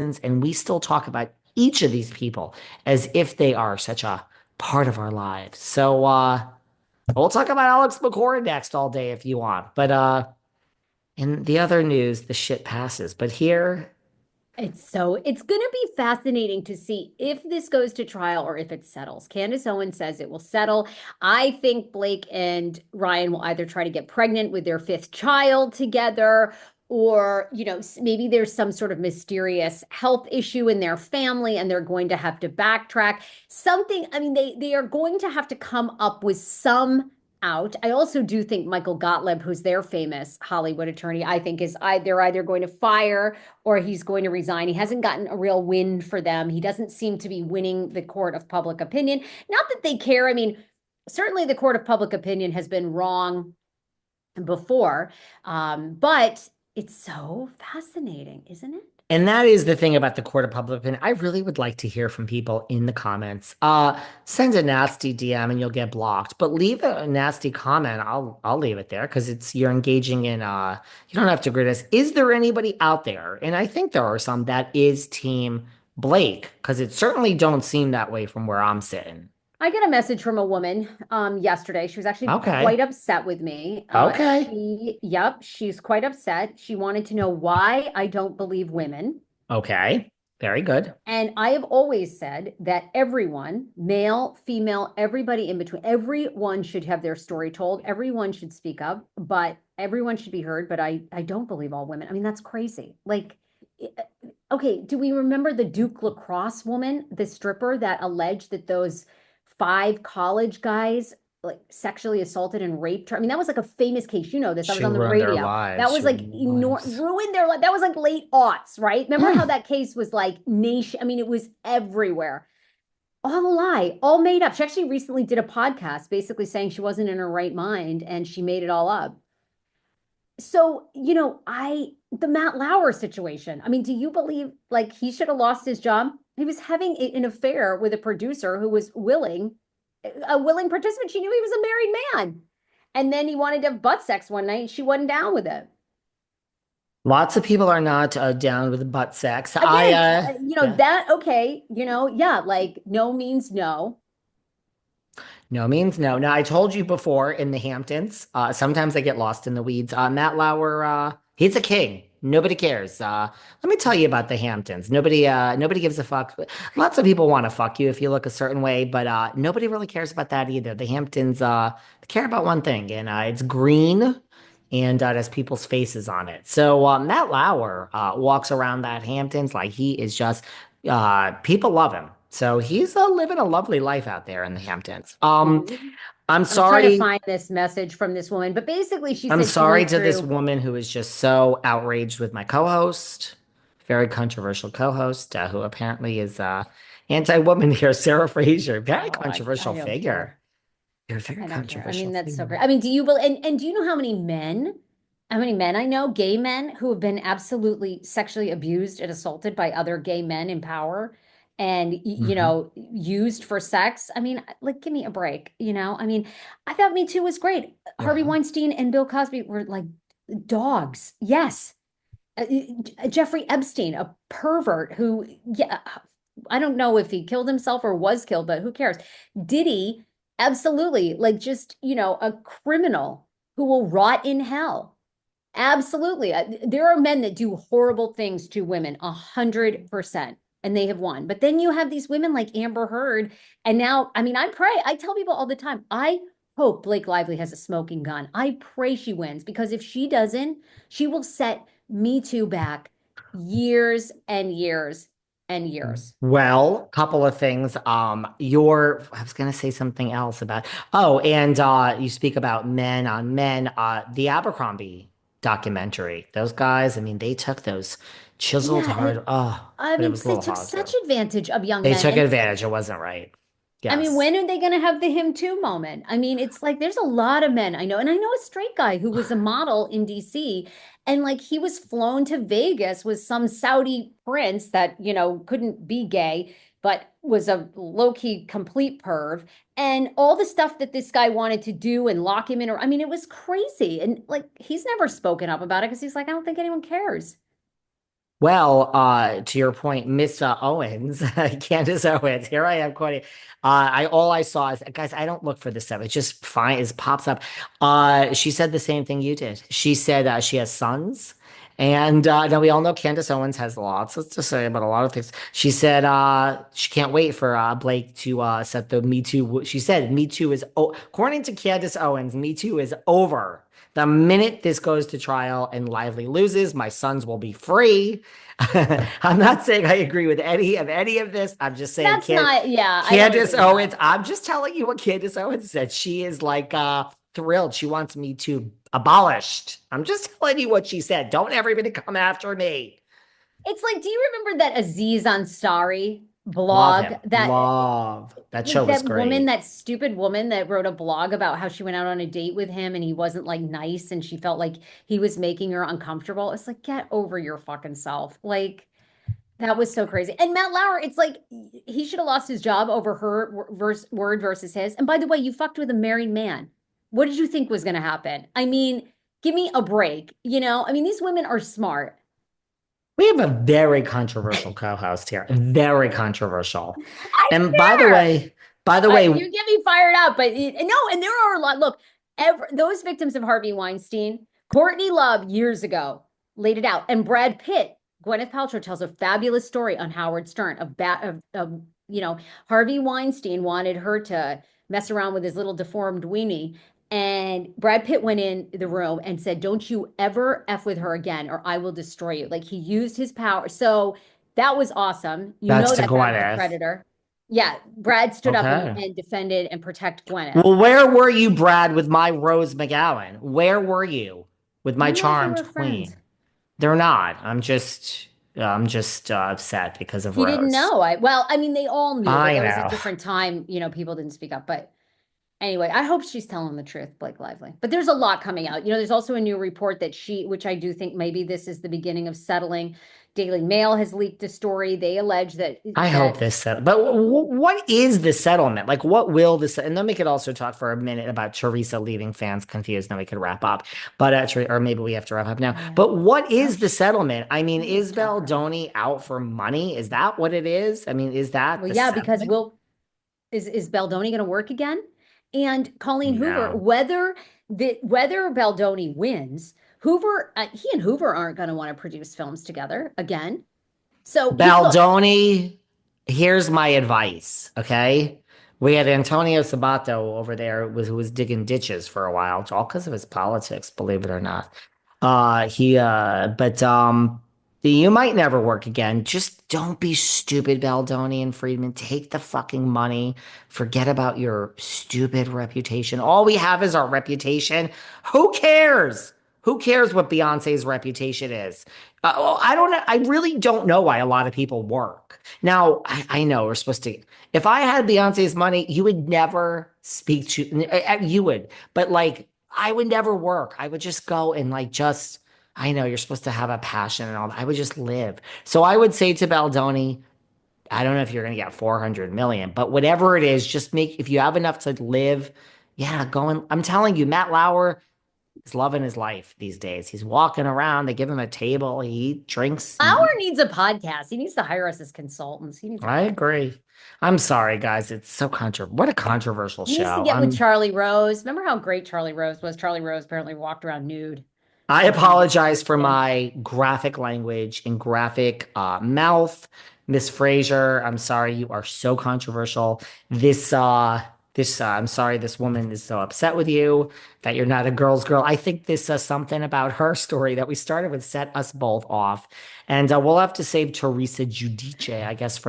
and we still talk about each of these people as if they are such a part of our lives. So we'll talk about Alex McCord next all day if you want. But in the other news, the shit passes. But here, It's going to be fascinating to see if this goes to trial or if it settles. Candace Owens says it will settle. I think Blake and Ryan will either try to get pregnant with their fifth child together, or, maybe there's some sort of mysterious health issue in their family and they're going to have to backtrack. Something, I mean, they are going to have to come up with some out. I also do think Michael Gottlieb, who's their famous Hollywood attorney, I think they're either going to fire or he's going to resign. He hasn't gotten a real win for them. He doesn't seem to be winning the court of public opinion. Not that they care. I mean, certainly the court of public opinion has been wrong before, but it's so fascinating, isn't it? and that is the thing about the court of public opinion. I really would like to hear from people in the comments. Send a nasty DM and you'll get blocked, but leave a nasty comment. I'll leave it there because it's you're engaging in you don't have to agree with us. Is there anybody out there? And I think there are some that is team Blake, because it certainly don't seem that way from where I'm sitting. I got a message from a woman yesterday. She was actually Okay. quite upset with me. Okay. She's quite upset. She wanted to know why I don't believe women. Okay. Very good. And I have always said that everyone, male, female, everybody in between, everyone should have their story told. Everyone should speak up, but everyone should be heard. But I don't believe all women. I mean, that's crazy. Like, okay, do we remember the Duke lacrosse woman, the stripper that alleged that those five college guys like sexually assaulted and raped her? I mean, that was like a famous case. You know this. I was She on the ruined their radio. That lives. was She like ruined their lives. ruined their life. That was like late aughts, right? Remember how that case was like nation? I mean, it was everywhere. All a lie, all made up. She actually recently did a podcast basically saying she wasn't in her right mind and she made it all up. So, the Matt Lauer situation. I mean, do you believe like he should have lost his job? He was having an affair with a producer who was a willing participant. She knew he was a married man. And then he wanted to have butt sex one night and she wasn't down with it. Lots of people are not down with butt sex. Again, Yeah, okay, yeah, like no means no. no means no. Now, I told you before in the Hamptons, sometimes I get lost in the weeds. Matt Lauer, he's a king. Nobody cares. Let me tell you about the Hamptons. Nobody gives a fuck. Lots of people want to fuck you if you look a certain way, but nobody really cares about that either. The Hamptons, they care about one thing, and it's green, and it has people's faces on it. So Matt Lauer walks around that Hamptons like he is just people love him. So he's living a lovely life out there in the Hamptons. Mhm. I'm I was trying to sorry. find this message from this woman, but basically she I'm said she sorry went to this through. woman who is just so outraged with my co-host, very controversial co-host, who apparently is anti-woman here, Sarah Fraser. Very Oh, I controversial don't care. figure. You're a very I don't care. I controversial mean, that's so figure. great. I mean, do you believe, and do you know how many men I know, gay men who have been absolutely sexually abused and assaulted by other gay men in power and, Hmm. used for sex? I mean, like, give me a break, I mean, I thought Me Too was great. Harvey Uh-huh. Weinstein and Bill Cosby were like dogs. Yes. Jeffrey Epstein, a pervert who, yeah, I don't know if he killed himself or was killed, but who cares? Diddy, absolutely, like just, a criminal who will rot in hell. Absolutely. There are men that do horrible things to women, 100%, and they have won. But then you have these women like Amber Heard. And now, I mean, I tell people all the time, I hope Blake Lively has a smoking gun. I pray she wins because if she doesn't, she will set Me Too back years and years and years. Well, couple of things. I was gonna say something else about, and you speak about men on men, the Abercrombie documentary. Those guys, I mean, they took those chiseled Yeah, hard, I but it mean, was a they little took hard such too. advantage of young They men. took And advantage. It wasn't right. I mean, Yes. when are they going to have the him too moment? I mean, it's like there's a lot of men I know, and I know a straight guy who was a model in DC, and like he was flown to Vegas with some Saudi prince that, couldn't be gay, but was a low-key complete perv, and all the stuff that this guy wanted to do and lock him in, or I mean, it was crazy. And like he's never spoken up about it because he's like, I don't think anyone cares. Well, to your point, Miss Owens, Candace Owens. Here I am quoting. I all I saw is, guys, I don't look for this stuff. It just fine. It pops up. She said the same thing you did. She said she has sons, and now we all know Candace Owens has lots to say about a lot of things. She said she can't wait for Blake to set the Me Too. She said Me Too is according to Candace Owens, Me Too is over. The minute this goes to trial and Lively loses, my sons will be free. I'm not saying I agree with any of this. I'm just saying That's not, yeah, I don't Candace agree with that. Owens. I'm just telling you what Candace Owens said. She is like thrilled. She wants me to abolished. I'm just telling you what she said. Don't everybody come after me. It's like, do you remember that Aziz Ansari Love blog him. that Love. That like show was that woman, great. that stupid woman that wrote a blog about how she went out on a date with him and he wasn't like nice and she felt like he was making her uncomfortable. It's like, get over your fucking self. Like, that was so crazy. And Matt Lauer, it's like he should have lost his job over her word versus his. And by the way, you fucked with a married man. What did you think was going to happen? I mean, give me a break. I mean, these women are smart. We have a very controversial co-host here. Very controversial. I And swear. by the way, You get me fired up, but no, and there are a lot. Look, those victims of Harvey Weinstein, Courtney Love years ago laid it out, and Brad Pitt, Gwyneth Paltrow tells a fabulous story on Howard Stern of Harvey Weinstein wanted her to mess around with his little deformed weenie. And Brad Pitt went in the room and said, "Don't you ever F with her again, or I will destroy you." Like he used his power. So that was awesome. You that's know to that guy's a Gwyneth. predator. Yeah, Brad stood up and, Okay. and defended and protect Gwyneth. Well, where were you, Brad, with my Rose McGowan? Where were you with my I thought they charmed were friends. queen? They're not. I'm just upset because of He didn't Rose. know. I mean, they all knew, but I that was a know. different time. People didn't speak up. But anyway, I hope she's telling the truth, Blake Lively. But there's a lot coming out. There's also a new report which I do think maybe this is the beginning of settling. Daily Mail has leaked a story. They allege that I hope that this settle. But what is the settlement? Like, what will this? And then we could also talk for a minute about Teresa leaving fans confused. Then we could wrap up. But or maybe we have to wrap up now. yeah. But what Oh, is the settlement? I mean, let's is talk about it. Baldoni out for money? Is that what it is? I mean, is that Well, the yeah, because settlement? is Baldoni going to work again? And Colleen Hoover, No. whether Baldoni wins, he and Hoover aren't going to want to produce films together again. So look, Baldoni, here's my advice, okay? We had Antonio Sabato over there who was digging ditches for a while, all because of his politics, believe it or not. But you might never work again. Just don't be stupid, Baldoni and Friedman. Take the fucking money. Forget about your stupid reputation. All we have is our reputation. Who cares? Who cares what Beyonce's reputation is? I don't know. I really don't know why a lot of people work. Now, I know we're supposed to. If I had Beyonce's money, you would never speak to. You would, but like, I would never work. I would just go and like just. I know you're supposed to have a passion and all that. I would just live. So I would say to Baldoni, I don't know if you're going to get 400 million, but whatever it is, just make, if you have enough to live, yeah, go and I'm telling you, Matt Lauer is loving his life these days. He's walking around. They give him a table. He drinks. Lauer needs a podcast. He needs to hire us as consultants. He needs a I podcast. agree. I'm sorry, guys. It's so what a controversial He needs to show. get with Charlie Rose. Remember how great Charlie Rose was? Charlie Rose apparently walked around nude I in front of his apologize for him. my graphic language and graphic mouth. Miss Fraser, I'm sorry you are so controversial. I'm sorry this woman is so upset with you that you're not a girl's girl. I think this something about her story that we started with set us both off. And we'll have to save Teresa Giudice, I guess, for